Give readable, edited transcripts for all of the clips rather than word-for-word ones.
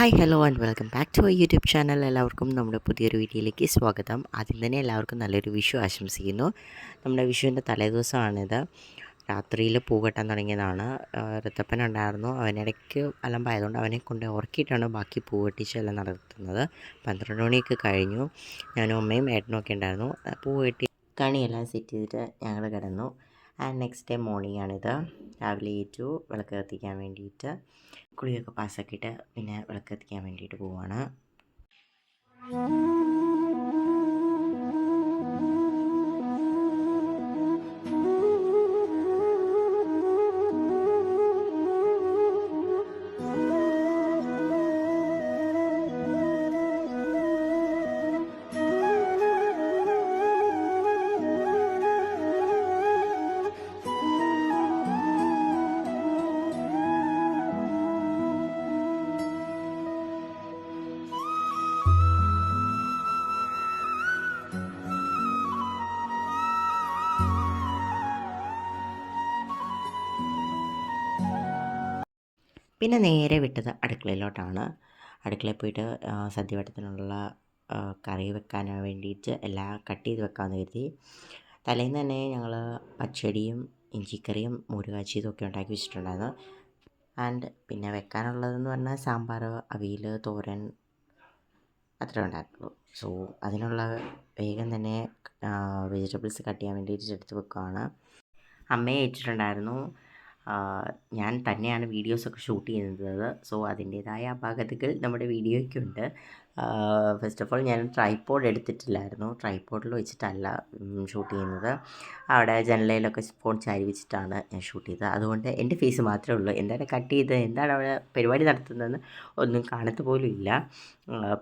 Hi hello and welcome back to our YouTube channel. എല്ലാവർക്കും നമ്മുടെ പുതിയൊരു വീഡിയോയിലേക്ക് സ്വാഗതം. ആദ്യം തന്നെ എല്ലാവർക്കും നല്ലൊരു വിഷു ആശംസിക്കുന്നു. നമ്മുടെ വിഷുവിൻ്റെ തലേദിവസമാണിത്. രാത്രിയിൽ പൂ കെട്ടാൻ തുടങ്ങിയതാണ്. ഋത്തപ്പനുണ്ടായിരുന്നു, അവനിടയ്ക്ക് അലമ്പായതുകൊണ്ട് അവനെ കൊണ്ട് ഉറക്കിയിട്ടാണ് ബാക്കി പൂ കെട്ടിച്ചെല്ലാം നടത്തുന്നത്. 12 മണിയൊക്കെ കഴിഞ്ഞു. ഞാനും അമ്മയും ഏട്ടനും ഒക്കെ ഉണ്ടായിരുന്നു. പൂ കെട്ടി കണിയെല്ലാം സെറ്റ് ചെയ്തിട്ട് ഞങ്ങൾ കിടന്നു. ആൻഡ് നെക്സ്റ്റ് ഡേ മോർണിംഗ് ആണിത്. രാവിലെ ഏറ്റു വിളക്ക് കത്തിക്കാൻ വേണ്ടിയിട്ട് കുളിയൊക്കെ പാസ്സാക്കിയിട്ട് പിന്നെ വിളക്ക് കത്തിക്കാൻ വേണ്ടിയിട്ട് പോവാണ്. പിന്നെ നേരെ വിട്ടത് അടുക്കളയിലോട്ടാണ്. അടുക്കളയിൽ പോയിട്ട് സദ്യവട്ടത്തിനുള്ള കറി വെക്കാൻ വേണ്ടിയിട്ട് എല്ലാം കട്ട് ചെയ്ത് വെക്കാമെന്ന് കരുതി. തലേന്ന് തന്നെ ഞങ്ങൾ പച്ചടിയും ഇഞ്ചിക്കറിയും മോര് കാച്ചിയതും ഒക്കെ ഉണ്ടാക്കി വെച്ചിട്ടുണ്ടായിരുന്നു. ആൻഡ് പിന്നെ വെക്കാനുള്ളതെന്ന് പറഞ്ഞാൽ സാമ്പാർ, അവിയൽ, തോരൻ അത്രേ ഉണ്ടായിരുന്നുള്ളൂ. സോ അതിനുള്ള വേഗം തന്നെ വെജിറ്റബിൾസ് കട്ട് ചെയ്യാൻ വേണ്ടിയിട്ട് എടുത്ത് വെക്കുകയാണ്. അമ്മയെ ഏറ്റിട്ടുണ്ടായിരുന്നു. ഞാൻ തന്നെയാണ് വീഡിയോസൊക്കെ ഷൂട്ട് ചെയ്യുന്നത്. സോ അതിൻ്റേതായ അപാകതകൾ നമ്മുടെ വീഡിയോയ്ക്കുണ്ട്. ഫസ്റ്റ് ഓഫ് ഓൾ ഞാൻ ട്രൈപോഡ് എടുത്തിട്ടില്ലായിരുന്നു. ട്രൈപോഡിൽ വെച്ചിട്ടല്ല ഷൂട്ട് ചെയ്യുന്നത്. അവിടെ ജനലയിലൊക്കെ ഫോൺ ചാരി വെച്ചിട്ടാണ് ഞാൻ ഷൂട്ട് ചെയ്തത്. അതുകൊണ്ട് എൻ്റെ ഫേസ് മാത്രമേ ഉള്ളൂ. എന്താണ് കട്ട് ചെയ്ത് എന്താണ് അവിടെ പരിപാടി നടത്തുന്നതെന്ന് ഒന്നും കാണത്ത് പോലും ഇല്ല.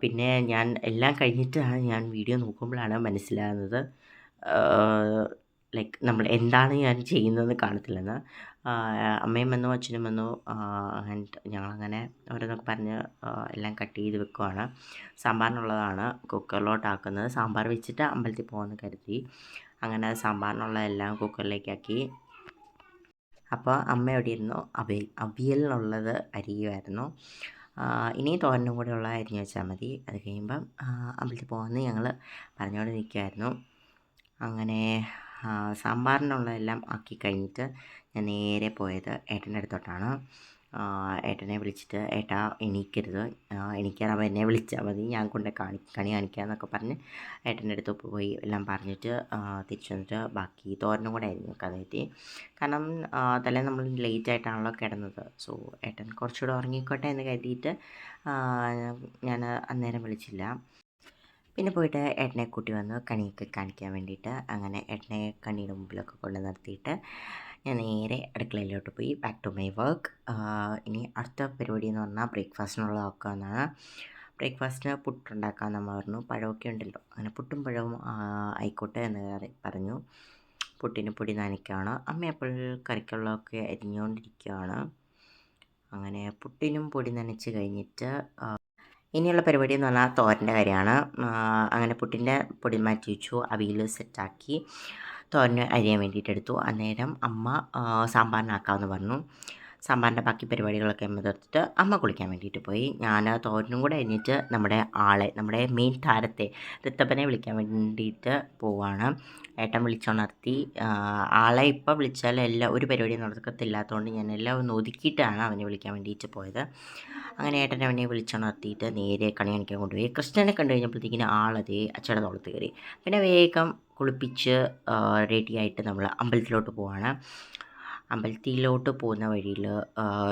പിന്നെ ഞാൻ എല്ലാം കഴിഞ്ഞിട്ടാണ് ഞാൻ വീഡിയോ നോക്കുമ്പോഴാണ് മനസ്സിലാകുന്നത് ലൈക്ക് നമ്മൾ എന്താണ് ഞാൻ ചെയ്യുന്നതെന്ന് കാണത്തില്ലെന്ന്. അമ്മയും വന്നു, അച്ഛനും വന്നു. ആൻഡ് ഞങ്ങളങ്ങനെ ഓരോന്നൊക്കെ പറഞ്ഞ് എല്ലാം കട്ട് ചെയ്ത് വെക്കുവാണ്. സാമ്പാറിനുള്ളതാണ് കുക്കറിലോട്ടാക്കുന്നത്. സാമ്പാർ വെച്ചിട്ട് അമ്പലത്തിൽ പോകാമെന്ന് കരുതി. അങ്ങനെ സാമ്പാറിനുള്ള എല്ലാം കുക്കറിലേക്കാക്കി. അപ്പോൾ അമ്മ എവിടെ ഇരുന്നു അവിയലിനുള്ളത് അരിയുമായിരുന്നു. ഇനി തോരനും കൂടെ ഉള്ള അരിഞ്ഞ് വെച്ചാൽ മതി. അത് കഴിയുമ്പം അമ്പലത്തിൽ പോകാമെന്ന് ഞങ്ങൾ പറഞ്ഞുകൊണ്ട് നിൽക്കുമായിരുന്നു. അങ്ങനെ സാമ്പാറിനുള്ളതെല്ലാം ആക്കി കഴിഞ്ഞിട്ട് ഞാൻ നേരെ പോയത് ഏട്ടൻ്റെ അടുത്തോട്ടാണ്. ഏട്ടനെ വിളിച്ചിട്ട് ഏട്ടാ എണീക്കരുത്, എണീക്കാറാകുമ്പോൾ എന്നെ വിളിച്ചാൽ മതി, ഞാൻ കൊണ്ട് കണി കാണിക്കാമെന്നൊക്കെ പറഞ്ഞ് ഏട്ടൻ്റെ അടുത്ത് പോയി എല്ലാം പറഞ്ഞിട്ട് തിരിച്ചു വന്നിട്ട് ബാക്കി തോരനും കൂടെ ആയിരുന്നു വെക്കാൻ പറ്റി. കാരണം തലേന്ന് നമ്മൾ ലേറ്റ് ആയിട്ടാണല്ലോ കിടന്നത്. സോ ഏട്ടൻ കുറച്ചുകൂടെ ഉറങ്ങിക്കോട്ടെ എന്ന് കരുതിയിട്ട് ഞാൻ അന്നേരം വിളിച്ചില്ല. പിന്നെ പോയിട്ട് ഏട്ടനെ കൂട്ടി വന്നു കണിയൊക്കെ കാണിക്കാൻ വേണ്ടിയിട്ട്. അങ്ങനെ ഏട്ടനെ കണിയുടെ മുമ്പിലൊക്കെ കൊണ്ട് നിർത്തിയിട്ട് ഞാൻ നേരെ അടുക്കളയിലോട്ട് പോയി. Back to my work. ഇനി അടുത്ത പരിപാടി എന്ന് പറഞ്ഞാൽ ബ്രേക്ക്ഫാസ്റ്റിനുള്ളതാക്കുക എന്നാണ്. ബ്രേക്ക്ഫാസ്റ്റിന് പുട്ടുണ്ടാക്കാമെന്ന് അമ്മ പറഞ്ഞു. പഴമൊക്കെ ഉണ്ടല്ലോ, അങ്ങനെ പുട്ടും പഴവും ആയിക്കോട്ടെ എന്ന് പറഞ്ഞു. പുട്ടിന് പൊടി നനയ്ക്കുകയാണ്. അമ്മ അപ്പോൾ കറിക്കുള്ളതൊക്കെ അരിഞ്ഞുകൊണ്ടിരിക്കുകയാണ്. അങ്ങനെ പുട്ടിനും പൊടി നനച്ച് കഴിഞ്ഞിട്ട് ഇനിയുള്ള പരിപാടി എന്ന് പറഞ്ഞാൽ തോരൻ്റെ കാര്യമാണ്. അങ്ങനെ പുട്ടിൻ്റെ പൊടി മാറ്റി വെച്ചു, അവിയൽ സെറ്റാക്കി തോരന് അരിയാൻ വേണ്ടിയിട്ട് എടുത്തു. അന്നേരം അമ്മ സാമ്പാറിനാക്കാമെന്ന് പറഞ്ഞു. സാമ്പാറിൻ്റെ ബാക്കി പരിപാടികളൊക്കെ അമ്മ തീർത്തിട്ട് അമ്മ കുളിക്കാൻ വേണ്ടിയിട്ട് പോയി. ഞാൻ തോരനും കൂടെ കഴിഞ്ഞിട്ട് നമ്മുടെ മെയിൻ താരത്തെ ഋത്തപ്പനെ വിളിക്കാൻ വേണ്ടിയിട്ട് പോവാണ്. ഏട്ടൻ വിളിച്ചുണർത്തി. ആളെ ഇപ്പോൾ വിളിച്ചാൽ ഒരു പരിപാടിയും നടക്കത്തില്ലാത്തതുകൊണ്ട് ഞാൻ എല്ലാം ഒന്ന് ഒതുക്കിയിട്ടാണ് അവനെ വിളിക്കാൻ വേണ്ടിയിട്ട് പോയത്. അങ്ങനെ ഏട്ടനെ അവനെ വിളിച്ചുണർത്തിയിട്ട് നേരെ കണി കാണിക്കാൻ കൊണ്ടുപോയി. കൃഷ്ണനെ കണ്ടു കഴിഞ്ഞപ്പോഴത്തേക്കിന് ആളതേ അച്ചയുടെ തോളത്ത് കയറി. പിന്നെ വേഗം കുളിപ്പിച്ച് റെഡിയായിട്ട് നമ്മൾ അമ്പലത്തിലോട്ട് പോവാണ്. അമ്പലത്തിലോട്ട് പോകുന്ന വഴിയിൽ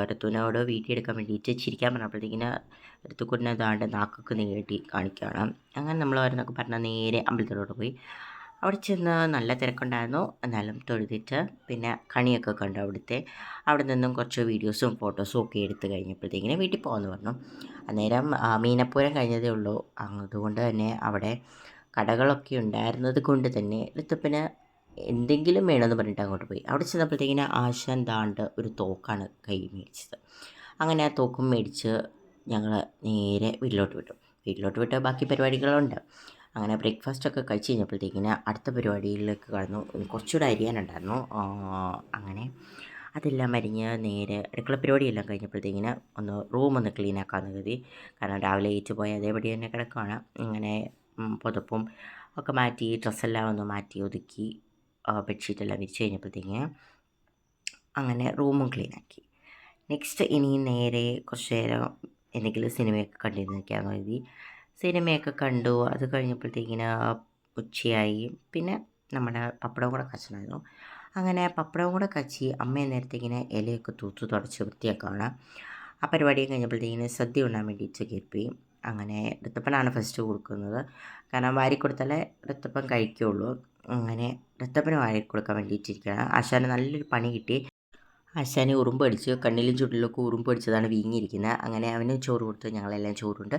ഋത്തുവിനോട് വീട്ടിൽ എടുക്കാൻ വേണ്ടിയിട്ട് ചിരിക്കാൻ പറഞ്ഞപ്പോഴത്തേക്കിന് ഋത്തുക്കുട്ടിനെ ദാണ്ട് നാക്കൊക്കെ നീട്ടി കാണിക്കുകയാണ്. അങ്ങനെ നമ്മൾ ഓരോന്നൊക്കെ പറഞ്ഞാൽ നേരെ അമ്പലത്തിലോട്ട് പോയി. അവിടെ ചെന്ന് നല്ല തിരക്കുണ്ടായിരുന്നു. എന്നാലും തൊഴുതിട്ട് പിന്നെ കണിയൊക്കെ കണ്ടു അവിടെ നിന്നും കുറച്ച് വീഡിയോസും ഫോട്ടോസും ഒക്കെ എടുത്ത് കഴിഞ്ഞപ്പോഴത്തേക്കിന് വീട്ടിൽ പോകാമെന്ന് പറഞ്ഞു. അന്നേരം മീനപ്പൂരം കഴിഞ്ഞതേ ഉള്ളൂ. അതുകൊണ്ട് തന്നെ അവിടെ കടകളൊക്കെ ഉണ്ടായിരുന്നത് കൊണ്ട് തന്നെ ഋത്തുപ്പിന് എന്തെങ്കിലും വേണമെന്ന് പറഞ്ഞിട്ട് അങ്ങോട്ട് പോയി. അവിടെ ചെന്നപ്പോഴത്തേക്കിന് ആശാൻ ദാണ്ട് ഒരു തോക്കാണ് കൈ മേടിച്ചത്. അങ്ങനെ ആ തോക്കും മേടിച്ച് ഞങ്ങൾ നേരെ വീട്ടിലോട്ട് വിട്ട് ബാക്കി പരിപാടികളുണ്ട്. അങ്ങനെ ബ്രേക്ക്ഫാസ്റ്റൊക്കെ കഴിച്ച് കഴിഞ്ഞപ്പോഴത്തേക്കിന് അടുത്ത പരിപാടിയിലേക്ക് കടന്നു. കുറച്ചുകൂടെ അരിയാനുണ്ടായിരുന്നു. അങ്ങനെ അതെല്ലാം അരിഞ്ഞ് നേരെ അടുക്കള പരിപാടിയെല്ലാം കഴിഞ്ഞപ്പോഴത്തേക്കിന് റൂമൊന്ന് ക്ലീൻ ആക്കാമെന്ന് കരുതി. കാരണം രാവിലെ എണീറ്റ് പോയി അതേപടി തന്നെ കിടക്കുകയാണ്. അങ്ങനെ പുതപ്പും ഒക്കെ മാറ്റി ഡ്രസ്സെല്ലാം ഒന്ന് മാറ്റി ഒതുക്കി ബെഡ്ഷീറ്റെല്ലാം വിരിച്ച് കഴിഞ്ഞപ്പോഴത്തേക്കിന് അങ്ങനെ റൂമും ക്ലീനാക്കി. നെക്സ്റ്റ് ഇനി നേരെ കുറച്ച് നേരം എന്തെങ്കിലും സിനിമയൊക്കെ കണ്ടിരുന്നൊക്കെയാണെന്ന് കരുതി. സിനിമയൊക്കെ കണ്ടു. അത് കഴിഞ്ഞപ്പോഴത്തേക്കിന് ഉച്ചയായി. പിന്നെ നമ്മുടെ പപ്പടവും കൂടെ കാച്ചണമായിരുന്നു. അങ്ങനെ പപ്പടവും കൂടെ കാച്ചി അമ്മ നേരത്തേക്കിന് ഇലയൊക്കെ തൂത്ത് തുടച്ച് വൃത്തിയാക്കുകയാണ്. ആ പരിപാടി കഴിഞ്ഞപ്പോഴത്തേക്കിന് സദ്യ ഉണ്ണാൻ വേണ്ടിയിട്ട് കയറിപ്പോയി. അങ്ങനെ ഋത്തപ്പനാണ് ഫസ്റ്റ് കൊടുക്കുന്നത്. കാരണം വാരി കൊടുത്താലേ ഋത്തപ്പൻ കഴിക്കുകയുള്ളൂ. അങ്ങനെ ഋത്തപ്പന് വാരി കൊടുക്കാൻ വേണ്ടിയിട്ടിരിക്കുകയാണ്. ആശാന് നല്ലൊരു പണി കിട്ടി. ആശാന് ഉറുമ്പ് കടിച്ച് കണ്ണിലും ചുണ്ടിലൊക്കെ ഉറുമ്പ് കടിച്ചതാണ് വീങ്ങിയിരിക്കുന്നത്. അങ്ങനെ അവന് ചോറ് കൊടുത്ത് ഞങ്ങളെല്ലാം ചോറുണ്ട്.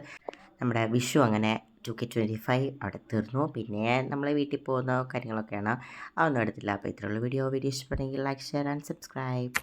നമ്മുടെ വിഷു അങ്ങനെ 2K25 അവിടെ തീർന്നു. പിന്നെ നമ്മൾ വീട്ടിൽ പോകുന്ന കാര്യങ്ങളൊക്കെയാണ്. അതൊന്നും എടുത്തില്ല. അപ്പോൾ ഇത്രയുള്ള വീഡിയോ ഇഷ്ടപ്പെട്ടെങ്കിൽ ലൈക്ക്, ഷെയർ ആൻഡ് സബ്സ്ക്രൈബ്.